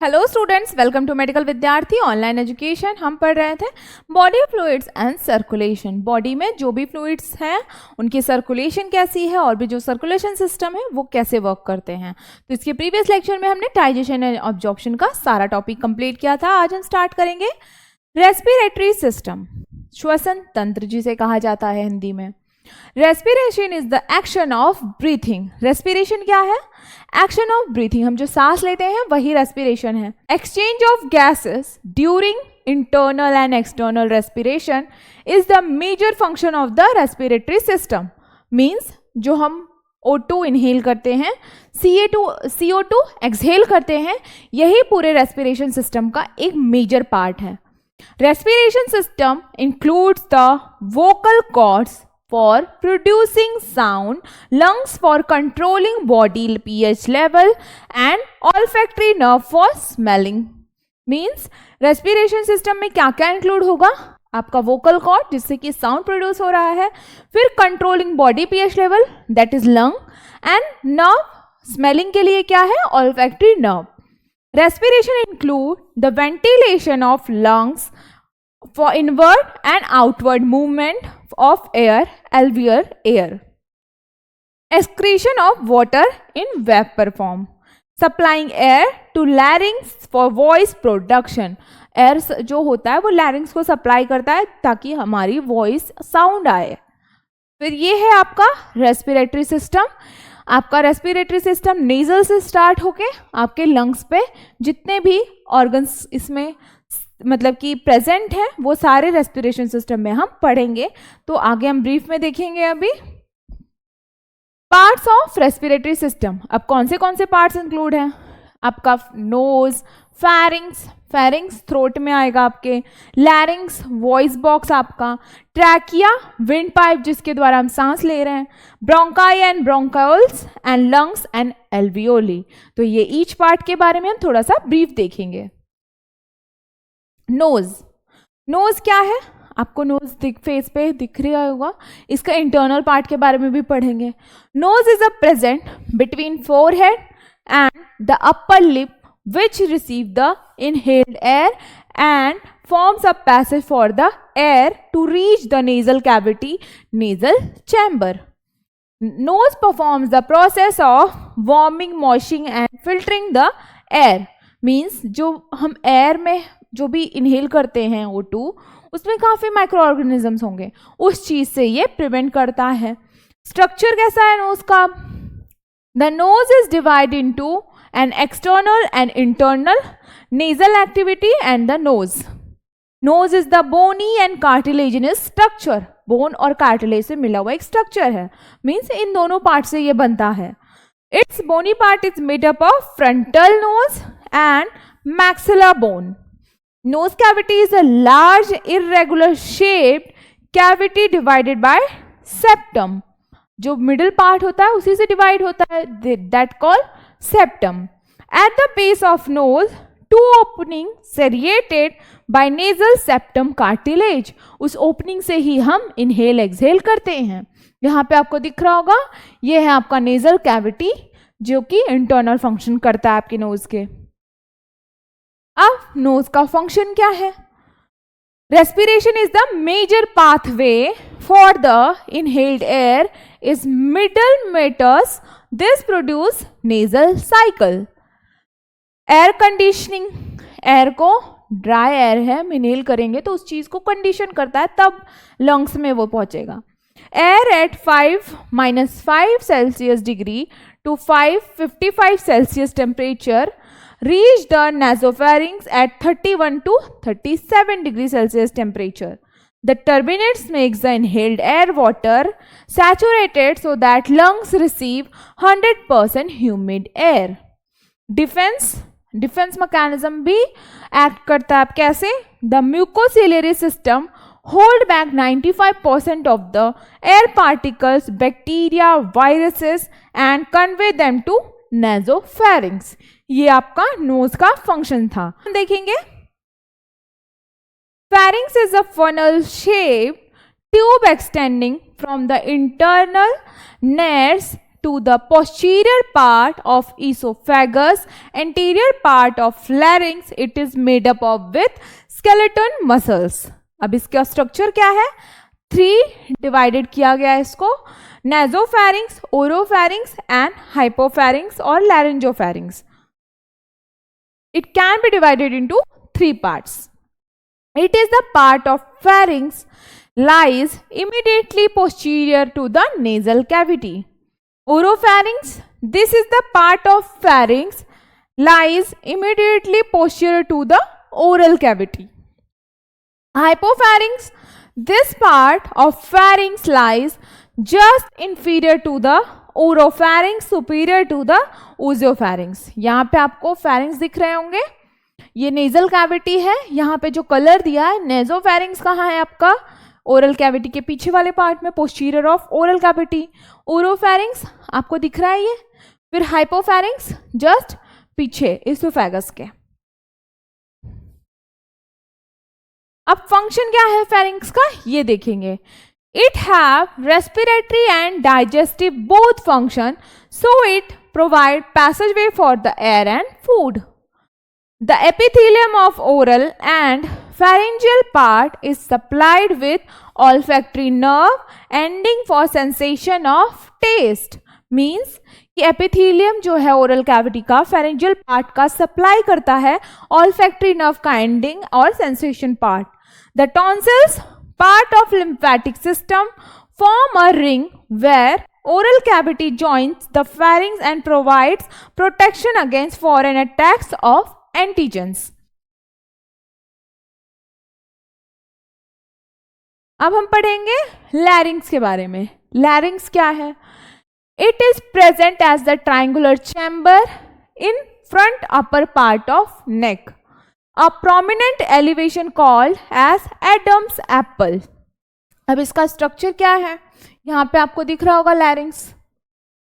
Hello students, welcome to medical Vidyarthi online education. हम पढ़ रहे थे body fluids and circulation. Body में जो भी फ्लूइड्स हैं उनकी सर्कुलेशन कैसी है और भी जो सर्कुलेशन सिस्टम है वो कैसे वर्क करते हैं। तो इसके प्रीवियस लेक्चर में हमने डाइजेशन एंड ऑब्जॉर्प्शन का सारा टॉपिक कंप्लीट किया था। आज हम स्टार्ट करेंगे रेस्पिरेटरी सिस्टम, श्वसन तंत्र जिसे कहा जाता है हिंदी में। Respiration is the action of breathing. Respiration क्या है? Action of breathing. हम जो सांस लेते हैं वही रेस्पिरेशन है। Exchange of gases during internal and external respiration is the major function of the respiratory system. Means जो हम O2 इनहेल करते हैं, CO2 एक्सहेल करते हैं, यही पूरे रेस्पिरेशन सिस्टम का एक मेजर पार्ट है। Respiration system includes the vocal cords for producing sound, lungs for controlling body pH level and olfactory nerve for smelling. Means respiration system में क्या क्या इंक्लूड होगा? आपका vocal cord जिससे कि साउंड प्रोड्यूस हो रहा है, फिर controlling body pH level that is lung, and nerve smelling के लिए क्या है? olfactory nerve. Respiration include the ventilation of lungs for inward and outward movement of air, alveolar air. Excretion of water in vapor form. Supplying air to larynx for voice production. Air जो होता है वो larynx को supply करता है ताकि हमारी voice sound आए। फिर ये है आपका रेस्पिरेटरी सिस्टम। आपका रेस्पिरेटरी सिस्टम नेजल से स्टार्ट होके आपके लंग्स पे जितने भी ऑर्गन्स इसमें मतलब कि प्रेजेंट है वो सारे रेस्पिरेशन सिस्टम में हम पढ़ेंगे। तो आगे हम ब्रीफ में देखेंगे। अभी पार्ट्स ऑफ रेस्पिरेटरी सिस्टम। अब कौन से पार्ट्स इंक्लूड हैं? आपका नोज, फेरिंग्स थ्रोट में आएगा आपके, लैरिंग्स वॉइस बॉक्स आपका, ट्रैकिया विंड पाइप जिसके द्वारा हम सांस ले रहे हैं, bronchi and bronchioles and lungs and alveoli. तो ये ईच पार्ट के बारे में हम थोड़ा सा ब्रीफ देखेंगे। नोज क्या है? आपको नोज फेस पे दिख रहा होगा। इसका इंटरनल पार्ट के बारे में भी पढ़ेंगे। Nose is a present between forehead and the upper lip which receive the inhaled air and forms a passage for the air to reach the nasal cavity, nasal chamber. Nose performs the process of warming, moistening and filtering the air. Means जो हम air में जो भी inhale करते हैं O2 उसमें काफ़ी micro organisms होंगे, उस चीज़ से ये प्रिवेंट करता है। स्ट्रक्चर कैसा है नोज का? The nose is divide into an external and internal nasal activity and the nose. Nose is the bony and cartilaginous structure. Bone और कार्टिलेज से मिला हुआ एक स्ट्रक्चर है। मीन्स इन दोनों पार्ट से ये बनता है। It's bony part is made up of frontal nose and maxilla bone. Nose cavity is a large irregular shaped cavity divided by septum. जो मिडिल पार्ट होता है उसी से डिवाइड होता है, that called septum. At the base of nose, two opening serrated by nasal septum cartilage. उस opening से ही हम इनहेल एक्सहेल करते हैं। यहाँ पे आपको दिख रहा होगा, ये है आपका नेजल कैविटी जो कि इंटरनल फंक्शन करता है आपके नोज के। अब नोज का फंक्शन क्या है? Respiration is the major pathway for the inhaled air is middle meatus, this produce nasal cycle. Air conditioning, air को ड्राई एयर है हम इनहेल करेंगे तो उस चीज को कंडीशन करता है तब लंग्स में वो पहुंचेगा। Air at 5 Celsius degree to 555 Celsius temperature reach the nasopharynx at 31 to 37 degrees Celsius temperature. The turbinates makes the inhaled air water saturated so that lungs receive 100% humid air. Defense mechanism भी act करता है। कैसे? The mucociliary system hold back 95% of the air particles, bacteria, viruses and convey them to nasopharynx. ये आपका knows का function था। देखेंगे pharynx is a funnel shaped tube extending from the internal nares to the posterior part of esophagus, anterior part of larynx. It is made up of with skeleton muscles. अब इसका structure क्या है? 3 divided किया गया है इसको, nasopharynx, oropharynx and hypopharynx or laryngopharynx. It can be divided into 3 parts. It is the part of pharynx lies immediately posterior to the nasal cavity. Oropharynx, this is the part of pharynx lies immediately posterior to the oral cavity. Hypopharynx, this part of pharynx lies just inferior to the oropharynx, superior to the oesopharynx. यहाँ पे आपको pharynx दिख रहे होंगे, ये nasal cavity है. यहाँ पे जो कलर दिया है, नेजोफैरिंक्स कहाँ है आपका? ओरल कैविटी के पीछे वाले पार्ट में, पोस्टीरियर ऑफ ओरल कैविटी. ओरोफैरिंक्स आपको दिख रहा है ये. फिर हाइपोफैरिंक्स जस्ट पीछे इसोफेगस के. अब फंक्शन क्या है फेरिंक्स का ये देखेंगे. It have respiratory and digestive both function, so it provide passageway for the air and food. The epithelium of oral and pharyngeal part is supplied with olfactory nerve ending for sensation of taste. Means कि epithelium जो है oral cavity का pharyngeal part का supply करता है olfactory nerve का ending और sensation part. The tonsils, part of lymphatic system, form a ring where oral cavity joins the pharynx and provides protection against foreign attacks of antigens. अब हम पढ़ेंगे larynx के बारे में. लैरिंक्स क्या है? It is present as the triangular chamber in front upper part of neck, a prominent elevation called as Adam's apple. अब इसका स्ट्रक्चर क्या है? यहाँ पे आपको दिख रहा होगा लैरिंक्स.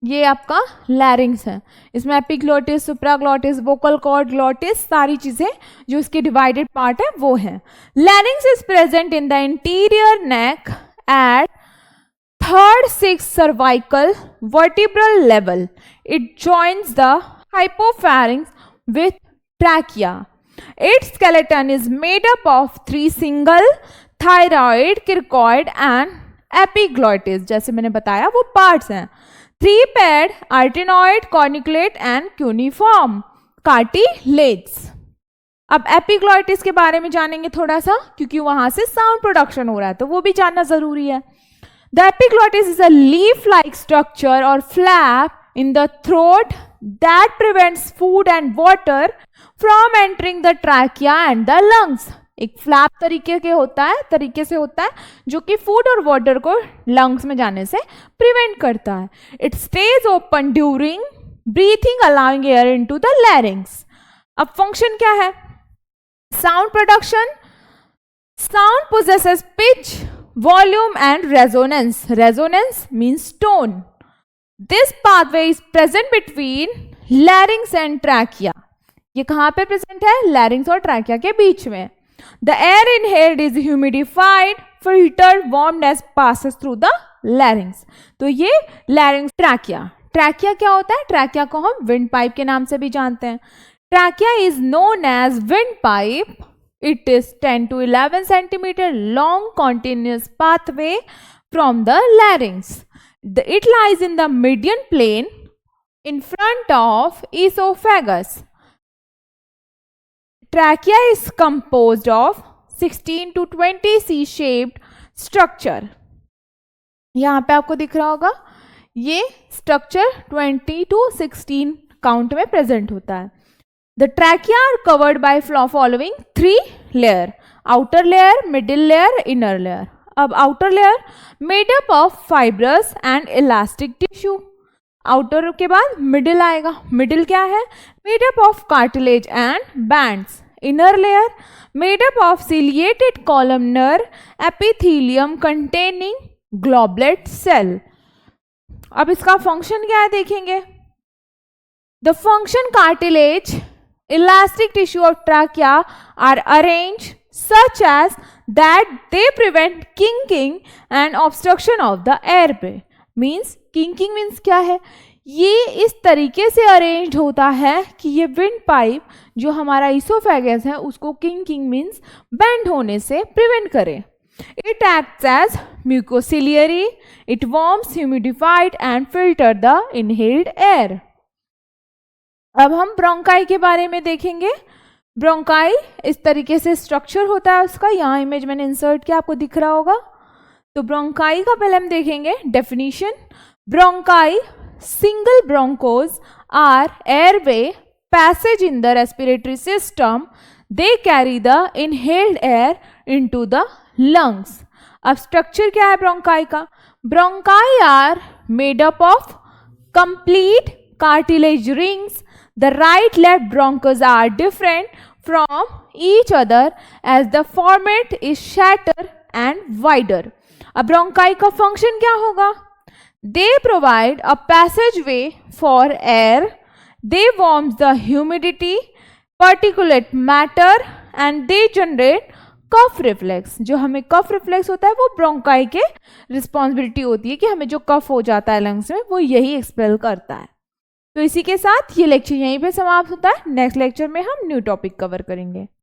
ये आपका लैरिंक्स है. इसमें epiglottis, supraglottis, vocal cord, glottis, सारी चीजें जो इसके डिवाइडेड पार्ट है वो है. Larynx is present in the interior neck at 3rd 6th cervical vertebral level. It joins the hypopharynx with trachea. Its skeleton is made up of 3 single thyroid, cricoid and epiglottis. जैसे मैंने बताया वो parts हैं. 3-paired, arytenoid, corniculate and cuneiform cartilages. अब epiglottis के बारे में जानेंगे थोड़ा सा, क्योंकि वहां से साउंड प्रोडक्शन हो रहा है तो वो भी जानना जरूरी है. The epiglottis is a leaf like structure or flap in the throat that prevents food and water from entering the trachea and the lungs. एक फ्लैप तरीके से होता है जो कि फूड और वाटर को लंग्स में जाने से प्रिवेंट करता है. It stage open during breathing allowing air into the larynx. अब फंक्शन क्या है? Sound production. Sound possesses pitch, volume and resonance. Resonance means tone. This pathway is present between larynx and trachea. ये कहाँ पे present है? Larynx और trachea के बीच में. The air inhaled is humidified, filtered, warmed as passes through the larynx. तो ये larynx, trachea. Trachea क्या होता है? Trachea को हम windpipe के नाम से भी जानते हैं. Trachea is known as windpipe. It is 10 to 11 centimeter long continuous pathway from the larynx. It lies in the median plane in front of esophagus. Trachea is composed of 16 to 20 C-shaped structure. यहाँ पे आपको दिख रहा होगा ये structure 20 to 16 count में present होता है. The trachea are covered by following 3 layer: outer layer, middle layer, inner layer. अब outer layer made up of fibrous and elastic tissue. Outer के बाद मिडिल आएगा. मिडिल क्या है? Made up of cartilage and bands. Inner layer made up of ciliated columnar epithelium containing goblet cell. अब इसका function क्या है देखेंगे. The function cartilage, elastic tissue of trachea are arranged such as that they prevent kinking and obstruction of the airway. Means kinking means क्या है, ये इस तरीके से अरेंज होता है कि ये विंड पाइप जो हमारा इसोफेगस है उसको किंकिंग मीन्स बेंड होने से प्रिवेंट करे. It acts as mucociliary. It warms, humidified and filter the inhaled air. अब हम ब्रोंकाई के बारे में देखेंगे. ब्रोंकाई इस तरीके से स्ट्रक्चर होता है उसका, यहाँ इमेज मैंने इंसर्ट किया, आपको दिख रहा होगा. तो ब्रोंकाई का पहले हम देखेंगे definition. Bronchi, single bronchus are airway passage in the respiratory system. They carry the inhaled air into the lungs. अब स्ट्रक्चर क्या है ब्रोंकाई का? Bronchi are made up of complete cartilage rings. The right left bronchus are different from each other as the format is shorter and wider. अब bronchi का function क्या होगा? They provide a passageway for air. They warm the humidity, particulate matter and they generate cough reflex. जो हमें cough reflex होता है वो bronchi के रिस्पॉन्सिबिलिटी होती है कि हमें जो कफ हो जाता है लंग्स में वो यही एक्सपेल करता है. तो इसी के साथ ये लेक्चर यहीं पे समाप्त होता है. नेक्स्ट लेक्चर में हम न्यू टॉपिक कवर करेंगे.